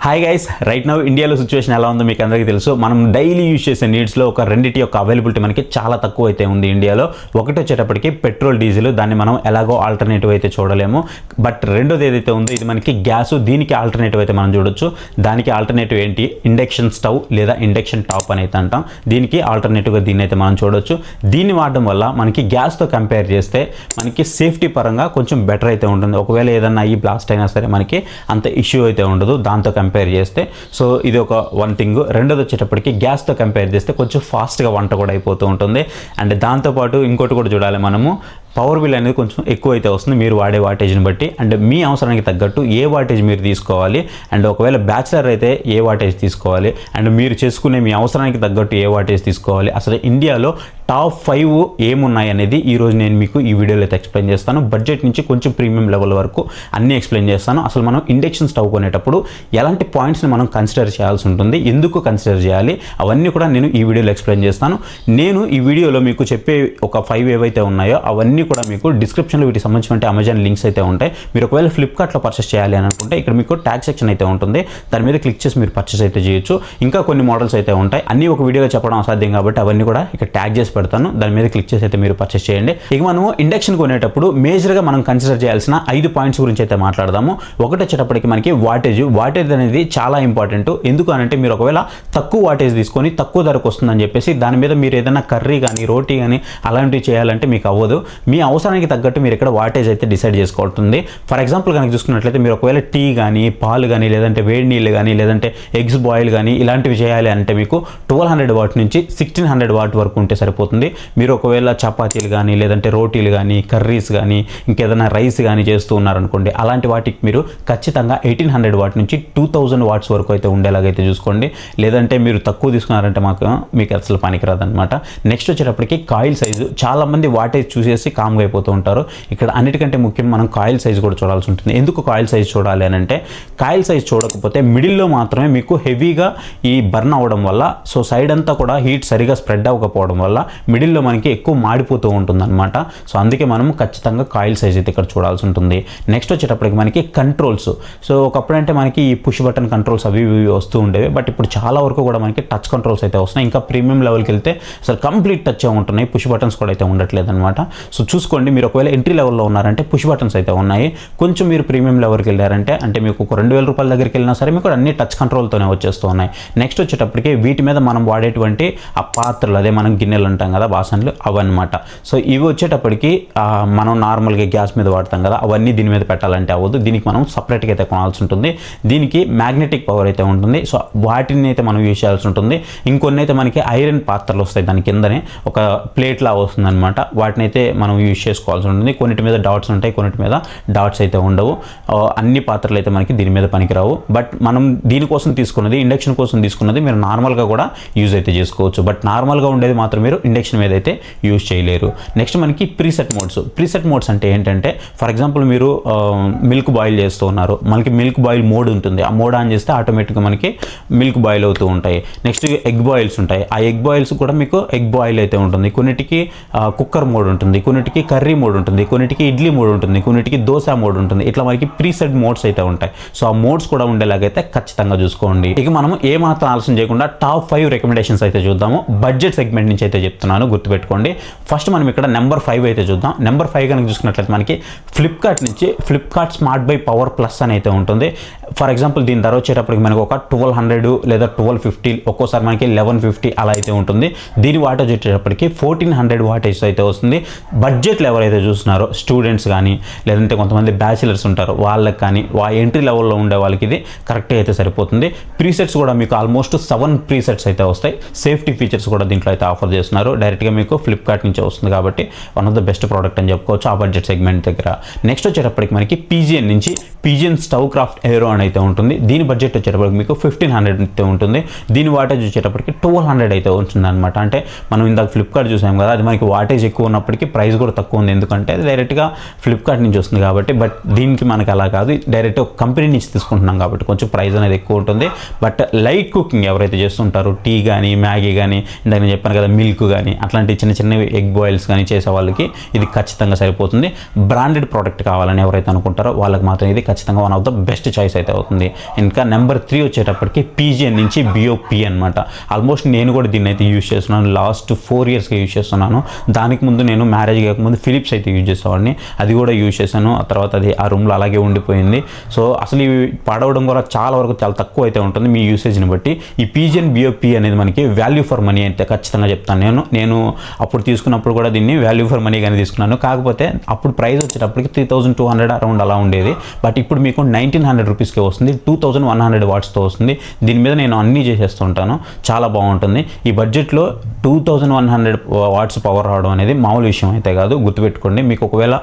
Hi guys, right now ఇండియాలో situation ఎలా ఉందో మీకు అందరికీ తెలుసు. మనం డైలీ యూజ్ చేసే నీడ్స్లో ఒక రెండింటి యొక్క అవైలబిలిటీ మనకి చాలా తక్కువ అయితే ఉంది ఇండియాలో. ఒకటి వచ్చేటప్పటికి పెట్రోల్, డీజిల్, దాన్ని మనం ఎలాగో ఆల్టర్నేటివ్ అయితే చూడలేము. బట్ రెండోది ఏదైతే ఉందో ఇది మనకి గ్యాస్, దీనికి ఆల్టర్నేటివ్ అయితే మనం చూడొచ్చు. దానికి ఆల్టర్నేటివ్ ఏంటి? ఇండక్షన్ స్టవ్ లేదా ఇండక్షన్ టాప్ అని అయితే అంటాం. దీనికి ఆల్టర్నేటివ్గా దీన్ని అయితే మనం చూడొచ్చు. దీన్ని వాడడం వల్ల మనకి గ్యాస్తో కంపేర్ చేస్తే మనకి సేఫ్టీ పరంగా కొంచెం బెటర్ అయితే ఉంటుంది. ఒకవేళ ఏదన్నా ఈ బ్లాస్ట్ అయినా సరే మనకి అంత ఇష్యూ అయితే ఉండదు దాంతో కంపేర్ చేస్తే. సో ఇది ఒక వన్ థింగ్. రెండోది వచ్చేటప్పటికి గ్యాస్తో కంపేర్ చేస్తే కొంచెం ఫాస్ట్గా వంట కూడా అయిపోతూ ఉంటుంది. అండ్ దాంతోపాటు ఇంకోటి కూడా చూడాలి మనము, పవర్ బిల్ అనేది కొంచెం ఎక్కువ అయితే వస్తుంది మీరు వాడే వాటేజ్ని బట్టి. అండ్ మీ అవసరానికి తగ్గట్టు ఏ వాటేజ్ మీరు తీసుకోవాలి, అండ్ ఒకవేళ బ్యాచిలర్ అయితే ఏ వాటేజ్ తీసుకోవాలి, అండ్ మీరు చేసుకునే మీ అవసరానికి తగ్గట్టు ఏ వాటేజ్ తీసుకోవాలి, అసలు ఇండియాలో టాప్ 5 ఏమున్నాయి అనేది ఈరోజు నేను మీకు ఈ వీడియోలో అయితే ఎక్స్ప్లెయిన్ చేస్తాను. బడ్జెట్ నుంచి కొంచెం ప్రీమియం లెవెల్ వరకు అన్నీ ఎక్స్ప్లెయిన్ చేస్తాను. అసలు మనం ఇండక్షన్ స్టవ్ కొనేటప్పుడు ఎలాంటి పాయింట్స్ని మనం కన్సిడర్ చేయాల్సి ఉంటుంది, ఎందుకు కన్సిడర్ చేయాలి, అవన్నీ కూడా నేను ఈ వీడియోలో ఎక్స్ప్లెయిన్ చేస్తాను. నేను ఈ వీడియోలో మీకు చెప్పే ఒక 5 ఏవైతే ఉన్నాయో అవన్నీ కూడా మీకు డిస్క్రిప్షన్లో వీటికి సంబంధించిన అమెజాన్ లింక్స్ అయితే ఉంటాయి. మీరు ఒకవేళ ఫ్లిప్కార్ట్లో పర్చేస్ చేయాలి అని అనుకుంటే ఇక్కడ మీకు ట్యాగ్ సెక్షన్ అయితే ఉంటుంది, దాని మీద క్లిక్ చేసి మీరు పర్చేస్ అయితే చేయొచ్చు. ఇంకా కొన్ని మోడల్స్ అయితే ఉంటాయి, అన్నీ ఒక వీడియోలో చెప్పడం అసాధ్యం కాబట్టి అవన్నీ కూడా ఇక్కడ ట్యాగ్ చేసి పెడతాను, దాని మీద క్లిక్ చేసి అయితే మీరు పర్చేస్ చేయండి. ఇక మనము ఇండక్షన్ కొనేటప్పుడు మేజర్గా మనం కన్సిడర్ చేయాల్సిన 5 పాయింట్స్ గురించి అయితే మాట్లాడదాము. ఒకటి వచ్చేటప్పటికి మనకి వాటేజ్ అనేది చాలా ఇంపార్టెంట్. ఎందుకు అనంటే మీరు ఒకవేళ తక్కువ వాటేజ్ తీసుకొని తక్కువ ధరకు వస్తుందని చెప్పేసి దాని మీద మీరు ఏదైనా కర్రీ కానీ రోటీ కానీ అలాంటివి చేయాలంటే మీకు అవ్వదు. మీ అవసరానికి తగ్గట్టు మీరు ఇక్కడ వాటేజ్ అయితే డిసైడ్ చేసుకోవాల్సింది. ఫర్ ఎగ్జాంపుల్ కనుక చూసుకున్నట్లయితే మీరు ఒకవేళ టీ కానీ, పాలు కానీ, లేదంటే వేడి నీళ్ళు కానీ, లేదంటే ఎగ్స్ బాయిల్ కానీ ఇలాంటివి చేయాలి అంటే మీకు 1200 వాట్ నుంచి 1600 వాట్ వరకు ఉంటే సరిపోతుంది. మీరు ఒకవేళ చపాతీలు కానీ, లేదంటే రోటీలు కానీ, కర్రీస్ కానీ, ఇంకేదైనా రైస్ కానీ చేస్తూ ఉన్నారనుకోండి, అలాంటి వాటికి మీరు ఖచ్చితంగా 1800 వాట్ నుంచి 2000 వాట్స్ వరకు అయితే ఉండేలాగైతే చూసుకోండి. లేదంటే మీరు తక్కువ తీసుకున్నారంటే మీకు అసలు పనికిరాదనమాట. నెక్స్ట్ వచ్చేటప్పటికి కాయిల్ సైజు. చాలామంది వాటేజ్ చూసేసి కామ్గా అయిపోతూ ఉంటారు. ఇక్కడ అన్నిటికంటే ముఖ్యం మనం కాయిల్ సైజు కూడా చూడాల్సి ఉంటుంది. ఎందుకు కాయిల్ సైజు చూడాలి అని అంటే, కాయిల్ సైజు చూడకపోతే మిడిల్లో మాత్రమే మీకు హెవీగా ఈ బర్న్ అవ్వడం వల్ల, సో సైడ్ అంతా కూడా హీట్ సరిగా స్ప్రెడ్ అవ్వకపోవడం వల్ల మిడిల్లో మనకి ఎక్కువ మాడిపోతూ ఉంటుంది అనమాట. సో అందుకే మనం ఖచ్చితంగా కాయిల్ సైజ్ అయితే ఇక్కడ చూడాల్సి ఉంటుంది. నెక్స్ట్ వచ్చేటప్పటికి మనకి కంట్రోల్స్. సో ఒకప్పుడంటే మనకి ఈ పుష్ బటన్ కంట్రోల్స్ అవి వస్తూ ఉండేవి, బట్ ఇప్పుడు చాలా వరకు కూడా మనకి టచ్ కంట్రోల్స్ అయితే వస్తున్నాయి. ఇంకా ప్రీమియం లెవెల్కి వెళ్తే అసలు కంప్లీట్ టచ్ ఉంటున్నాయి, పుష్ బటన్స్ కూడా అయితే ఉండట్లేదు అనమాట. సో చూసుకోండి, మీరు ఒకవేళ ఎంట్రీ లెవెల్లో ఉన్నారంటే పుష్ బటన్స్ అయితే ఉన్నాయి. కొంచెం మీరు ప్రీమియం లెవెల్కి వెళ్ళారంటే, అంటే మీకు ఒక 2000 రూపాయల దగ్గరికి వెళ్ళినా సరే మీకు అన్ని టచ్ కంట్రోల్తోనే వచ్చేస్తూ ఉన్నాయి. నెక్స్ట్ వచ్చేటప్పటికి వీటి మీద మనం వాడేటువంటి ఆ పాత్రలు, అదే మనం గిన్నెలు అంటాం కదా, బాసన్లు, అవన్నమాట. సో ఇవి వచ్చేటప్పటికి మనం నార్మల్గా గ్యాస్ మీద వాడతాం కదా, అవన్నీ దీని మీద పెట్టాలంటే అవ్వదు. దీనికి మనం సపరేట్గా అయితే కొనాల్సి ఉంటుంది. దీనికి మ్యాగ్నెటిక్ పవర్ అయితే ఉంటుంది. సో వాటిని అయితే మనం యూజ్ చేయాల్సి ఉంటుంది. ఇంకొన్ని అయితే మనకి ఐరన్ పాత్రలు వస్తాయి, దాని కిందనే ఒక ప్లేట్ లా వస్తుంది అనమాట. వాటిని అయితే మనం యూజ్ చేసుకోవాల్సి ఉంటుంది. కొన్నిటి మీద డాట్స్ ఉంటాయి, కొన్నిటి మీద డాట్స్ అయితే ఉండవు. అన్ని పాత్రలు అయితే మనకి దీని మీద పనికిరావు. బట్ మనం దీనికోసం తీసుకున్నది, ఇండక్షన్ కోసం తీసుకున్నది మీరు నార్మల్గా కూడా యూజ్ అయితే చేసుకోవచ్చు. బట్ నార్మల్గా ఉండేది మాత్రం మీరు ఇండక్షన్ మీద అయితే యూజ్ చేయలేరు. నెక్స్ట్ మనకి ప్రీసెట్ మోడ్స్ అంటే ఏంటంటే, ఫర్ ఎగ్జాంపుల్ మీరు మిల్క్ బాయిల్ చేస్తూ ఉన్నారు, మనకి మిల్క్ బాయిల్ మోడ్ ఉంటుంది. ఆ మోడ్ ఆన్ చేస్తే ఆటోమేటిక్గా మనకి మిల్క్ బాయిల్ అవుతూ ఉంటాయి. నెక్స్ట్ ఎగ్ బాయిల్స్ ఉంటాయి. ఆ ఎగ్ బాయిల్స్ కూడా మీకు ఎగ్ బాయిల్ అయితే ఉంటుంది. కొన్నిటికి కుక్కర్ మోడ్ ఉంటుంది, కొన్నిటికి కర్రీ మోడ్ ఉంటుంది, కొన్నిటికి ఇడ్లీ మోడ్ ఉంటుంది, కొన్నిటికి దోశ మోడ్ ఉంటుంది. ఇట్లా మనకి ప్రీసెట్ మోడ్స్ అయితే ఉంటాయి. సో ఆ మోడ్స్ కూడా ఉండేలాగైతే ఖచ్చితంగా చూసుకోండి. ఇక మనం ఏ మాత్రం ఆలస్యం చేయకుండా టాప్ 5 రికమెండేషన్స్ అయితే చూద్దాము. బడ్జెట్ సెగ్మెంట్ నుంచి అయితే చెప్తున్నాను, గుర్తుపెట్టుకోండి. ఫస్ట్ మనం ఇక్కడ నెంబర్ 5 అయితే చూద్దాం. నెంబర్ 5 కనుక చూసుకున్నట్లయితే మనకి ఫ్లిప్కార్ట్ నుంచి Flipkart smart by power plus అని అయితే ఉంటుంది. ఫర్ ఎగ్జాంపుల్ దీని ధర వచ్చేటప్పటికి మనకు ఒక 1200 లేదా 1250, ఒక్కోసారి మనకి 1150 అలా అయితే ఉంటుంది. దీని వాటేజ్ వచ్చేటప్పటికి 1400 వాటేజ్ అయితే వస్తుంది. బడ్జెట్లో ఎవరైతే చూస్తున్నారో స్టూడెంట్స్ కానీ, లేదంటే కొంతమంది బ్యాచిలర్స్ ఉంటారు వాళ్ళకి కానీ, ఎంట్రీ లెవెల్లో ఉండే వాళ్ళకి ఇది కరెక్ట్గా అయితే సరిపోతుంది. ప్రీసెట్స్ కూడా మీకు ఆల్మోస్ట్ 7 ప్రీసెట్స్ అయితే వస్తాయి. సేఫ్టీ ఫీచర్స్ కూడా దీంట్లో అయితే ఆఫర్ చేస్తున్నారు. డైరెక్ట్గా మీకు ఫ్లిప్కార్ట్ నుంచి వస్తుంది కాబట్టి one of the best product అని చెప్పుకోవచ్చు ఆ బడ్జెట్ సెగ్మెంట్ దగ్గర. నెక్స్ట్ వచ్చేటప్పటికి మనకి పీజియన్ నుంచి పీజియన్ స్టవ్ క్రాఫ్ట్ ఏరో అని అయితే ఉంటుంది. దీని బడ్జెట్ వచ్చేటప్పటికి మీకు 1500 అయితే ఉంటుంది. దీని వాటేజ్ వచ్చేటప్పటికి 1200 అయితే ఉంటుంది అనమాట. అంటే మనం ఇందాక ఫ్లిప్కార్ట్ చూసాం కదా, అది మనకి వాటేజ్ ఎక్కువ ఉన్నప్పటికీ ప్రైస్ కూడా కూడా తక్కువ ఉంది, ఎందుకంటే అది డైరెక్ట్గా ఫ్లిప్కార్ట్ నుంచి వస్తుంది కాబట్టి. బట్ దీనికి మనకి అలా కాదు, డైరెక్ట్ ఒక కంపెనీ నుంచి తీసుకుంటున్నాం కాబట్టి కొంచెం ప్రైస్ అనేది ఎక్కువ ఉంటుంది. బట్ లైట్ కుకింగ్ ఎవరైతే చేస్తుంటారో, టీ కానీ మ్యాగీ కానీ, ఇందాక నేను చెప్పాను కదా మిల్క్ కానీ, అట్లాంటి చిన్న చిన్నవి ఎగ్ బాయిల్స్ కానీ చేసే వాళ్ళకి ఇది ఖచ్చితంగా సరిపోతుంది. బ్రాండెడ్ ప్రోడక్ట్ కావాలని ఎవరైతే అనుకుంటారో వాళ్ళకి మాత్రం ఇది ఖచ్చితంగా one of the best choice అయితే అవుతుంది. ఇంకా నెంబర్ 3 వచ్చేటప్పటికి పీజియన్ నుంచి బిఓపి అనమాట. ఆల్మోస్ట్ నేను కూడా దీన్ని అయితే యూజ్ చేస్తున్నాను, లాస్ట్ 4 ఇయర్స్గా యూజ్ చేస్తున్నాను. దానికి ముందు నేను మ్యారేజ్ కాకముందు ఫిలిప్స్ అయితే యూజ్ చేసేవాడిని, అది కూడా యూజ్ చేశాను. ఆ తర్వాత అది ఆ రూమ్లో అలాగే ఉండిపోయింది. సో అసలు ఇవి పాడవడం కూడా చాలా వరకు చాలా తక్కువ అయితే ఉంటుంది మీ యూసేజ్ని బట్టి. ఈ పీజియన్ బిఓపి అనేది మనకి వాల్యూ ఫర్ మనీ అయితే ఖచ్చితంగా చెప్తాను. నేను అప్పుడు తీసుకున్నప్పుడు కూడా దీన్ని వాల్యూ ఫర్ మనీగానే తీసుకున్నాను. కాకపోతే అప్పుడు ప్రైస్ వచ్చేటప్పటికి 3200 అరౌండ్ అలా ఉండేది. బట్ ఇప్పుడు మీకు 1900 రూపీస్కే వస్తుంది, 2100 వాట్స్తో వస్తుంది. దీని మీద నేను అన్నీ చేసేస్తుంటాను, చాలా బాగుంటుంది. ఈ బడ్జెట్లో 2100 వాట్స్ పవర్ రావడం అనేది మామూలు విషయం అయితే కాదు, గుర్తుపెట్టుకోండి. మీకు ఒకవేళ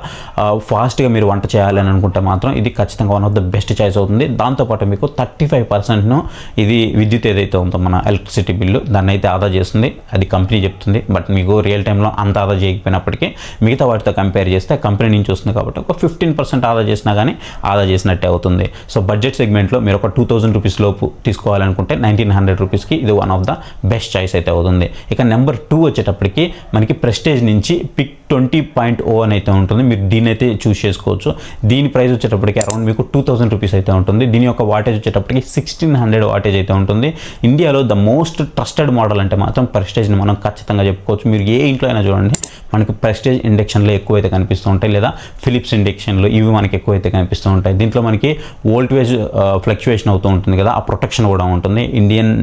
ఫాస్ట్గా మీరు వంట చేయాలని అనుకుంటే మాత్రం ఇది ఖచ్చితంగా one of the best choice అవుతుంది. దాంతోపాటు మీకు 35% ఇది విద్యుత్ ఏదైతే ఉందో మన ఎలక్ట్రిసిటీ బిల్లు దాన్ని అయితే ఆదా చేస్తుంది, అది కంపెనీ చెప్తుంది. బట్ మీకు రియల్ టైంలో అంత ఆదా చేయకపోయినప్పటికీ మిగతా వాటితో కంపేర్ చేస్తే కంపెనీ నుంచి వస్తుంది కాబట్టి ఒక 15% ఆదా చేసినా కానీ ఆదా చేసినట్టే అవుతుంది. సో బడ్జెట్ సెగ్మెంట్లో మీరు ఒక 2000 రూపీస్ లోపు తీసుకోవాలనుకుంటే 1900 రూపీస్కి ఇది one of the best choice అయితే అవుతుంది. ఇక నెంబర్ 2 వచ్చేటప్పటికి మనకి ప్రెస్టేజ్ నుంచి పిక్ 20.0 అని అయితే ఉంటుంది. మీరు దీని అయితే చూస్ చేసుకోవచ్చు. దీని ప్రైస్ వచ్చేటప్పటికి అరౌండ్ మీకు 2000 రూపీస్ అయితే ఉంటుంది. దీని యొక్క వాటేజ్ వచ్చేటప్పటికి 1600 వాటేజ్ అయితే ఉంటుంది. ఇండియాలో ద మోస్ట్ ట్రస్టెడ్ మోడల్ అంటే మాత్రం ప్రెస్టేజ్ని మనం ఖచ్చితంగా చెప్పుకోవచ్చు. మీరు ఏ ఇంట్లో అయినా చూడండి, మనకి ప్రెస్టేజ్ ఇండక్షన్లో ఎక్కువైతే కనిపిస్తూ ఉంటాయి, లేదా ఫిలిప్స్ ఇండక్షన్లో ఇవి మనకి ఎక్కువైతే కనిపిస్తూ ఉంటాయి. దీంట్లో మనకి వోల్టేజ్ ఫ్లక్చువేషన్ అవుతూ ఉంటుంది కదా, ఆ ప్రొటెక్షన్ కూడా ఉంటుంది. ఇండియన్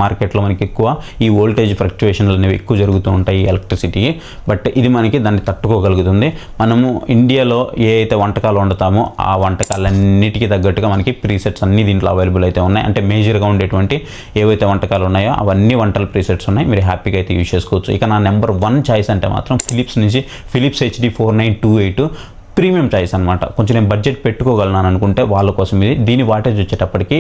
మార్కెట్లో మనకి ఎక్కువ ఈ వోల్టేజ్ ఫ్లక్చువేషన్లు అనేవి ఎక్కువ జరుగుతూ ఉంటాయి ఎలక్ట్రిసిటీకి. బట్ ఇది మనకి దాన్ని తట్టుకోగలుగుతుంది. మనము ఇండియాలో ఏ అయితే వంటకాలు వండుతామో ఆ వంటకాలన్నిటికీ తగ్గట్టుగా మనకి ప్రీసెట్స్ అన్నీ దీంట్లో అవైలబుల్ అయితే ఉన్నాయి. అంటే మేజర్గా ఉండేటువంటి ఏవైతే వంటకాలు ఉన్నాయో అవన్నీ వంటల ప్రీసెట్స్ ఉన్నాయి, మీరు హ్యాపీగా అయితే యూజ్ చేసుకోవచ్చు. ఇక నా నెంబర్ 1 చాయిస్ అంటే మాత్రం ఫిలిప్స్ నుంచి ఫిలిప్స్ HD 4928 ప్రీమియం చాయిస్ అనమాట. కొంచెం నేను బడ్జెట్ పెట్టుకోగలను అనుకుంటే వాళ్ళ కోసం ఇది. దీని వాటేజ్ వచ్చేటప్పటికి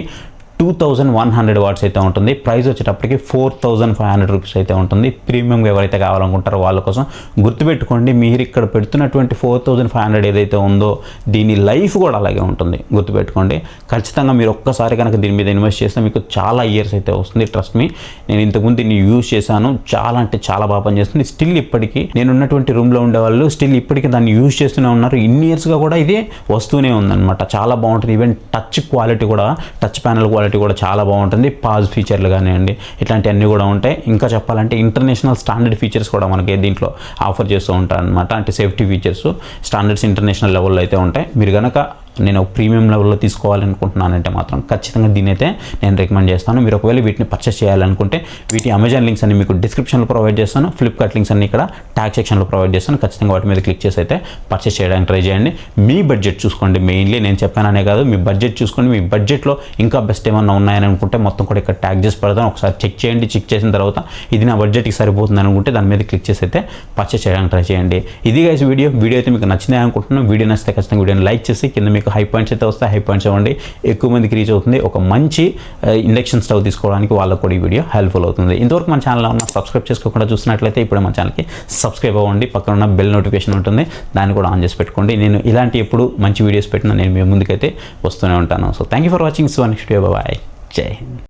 2100 వాట్స్ అయితే ఉంటుంది. ప్రైస్ వచ్చేటప్పటికి 4500 రూపీస్ అయితే ఉంటుంది. ప్రీమియంగా ఎవరైతే కావాలనుకుంటారో వాళ్ళ కోసం. గుర్తుపెట్టుకోండి, మీరు ఇక్కడ పెడుతున్నటువంటి 4500 ఏదైతే ఉందో దీని లైఫ్ కూడా అలాగే ఉంటుంది, గుర్తుపెట్టుకోండి. ఖచ్చితంగా మీరు ఒక్కసారి కనుక దీని మీద ఇన్వెస్ట్ చేస్తే మీకు చాలా ఇయర్స్ అయితే వస్తుంది. ట్రస్ట్ మీ, నేను ఇంతకుముందు దీన్ని యూజ్ చేశాను, చాలా అంటే చాలా బాగా పనిచేస్తుంది. స్టిల్ ఇప్పటికీ నేను ఉన్నటువంటి రూమ్లో ఉండేవాళ్ళు స్టిల్ ఇప్పటికీ దాన్ని యూజ్ చేస్తూనే ఉన్నారు. ఇన్ని ఇయర్స్గా కూడా ఇది వస్తూనే ఉందన్నమాట. చాలా బాగుంటుంది. ఈవెన్ టచ్ క్వాలిటీ కూడా, టచ్ ప్యానల్ క్వాలిటీ కూడా చాలా బాగుంటుంది. పాజ్ ఫీచర్లు కానివ్వండి, ఇట్లాంటివన్నీ కూడా ఉంటాయి. ఇంకా చెప్పాలంటే ఇంటర్నేషనల్ స్టాండర్డ్ ఫీచర్స్ కూడా మనకి దీంట్లో ఆఫర్ చేస్తూ ఉంటారు అనమాట. అంటే సేఫ్టీ ఫీచర్స్ స్టాండర్డ్స్ ఇంటర్నేషనల్ లెవెల్లో అయితే ఉంటాయి. మీరు కనుక నేను ప్రీమియం లెవెల్లో తీసుకోవాలనుకుంటున్నానంటే మాత్రం ఖచ్చితంగా దీని అయితే నేను రికమెండ్ చేస్తాను. మీరు ఒకవేళ వీటిని పర్చేస్ చేయాలనుకుంటే వీటి అమెజాన్ లింక్స్ అన్ని మీకు డిస్క్రిప్షన్లో ప్రొవైడ్ చేస్తాను, ఫ్లిప్కార్ట్ లింక్స్ అన్ని ఇక్కడ ట్యాగ్ సెక్షన్లో ప్రొవైడ్ చేస్తాను. ఖచ్చితంగా వాటి మీద క్లిక్ చేసి అయితే పర్చేస్ చేయడానికి ట్రై చేయండి. మీ బడ్జెట్ చూసుకోండి, మెయిన్లీ నేను చెప్పాననే కాదు, మీ బడ్జెట్ చూసుకోండి. మీ బడ్జెట్లో ఇంకా బెస్ట్ ఏమన్నా ఉన్నాయని అనుకుంటే మొత్తం కూడా ఇక్కడ ట్యాగ్ చేసి పెడతాను. ఒకసారి చెక్ చేయండి. చెక్ చేసిన తర్వాత ఇది నా బడ్జెట్కి సరిపోతుంది అనుకుంటే దాని మీద క్లిక్ చేసి అయితే పర్చేస్ చేయడానికి ట్రై చేయండి. ఇది గైస్ వీడియో అయితే మీకు నచ్చిందే అనుకుంటున్నాను. వీడియో నచ్చితే ఖచ్చితంగా వీడియోని లైక్ చేసి కింద మీకు హై పాయింట్స్ అయితే వస్తాయి, హై పాయింట్స్ ఇవ్వండి. ఎక్కువ మందికి రీచ్ అవుతుంది. ఒక మంచి ఇండక్షన్ స్టవ్ తీసుకోవడానికి వాళ్ళకు కూడా ఈ వీడియో హెల్ప్ఫుల్ అవుతుంది. ఇంతవరకు మన ఛానల్లో ఉన్న సబ్స్క్రైబ్ చేసుకోకుండా చూసినట్లయితే ఇప్పుడు మన ఛానల్కి సబ్స్క్రైబ్ అవ్వండి. పక్కన ఉన్న బెల్ నోటిఫికేషన్ ఉంటుంది, దాన్ని కూడా ఆన్ చేసి పెట్టుకోండి. నేను ఇలాంటి ఎప్పుడు మంచి వీడియోస్ పెట్టినా నేను మీ ముందుకైతే వస్తూనే ఉంటాను. So thank you for watching. So next video, bye, Jai Hind.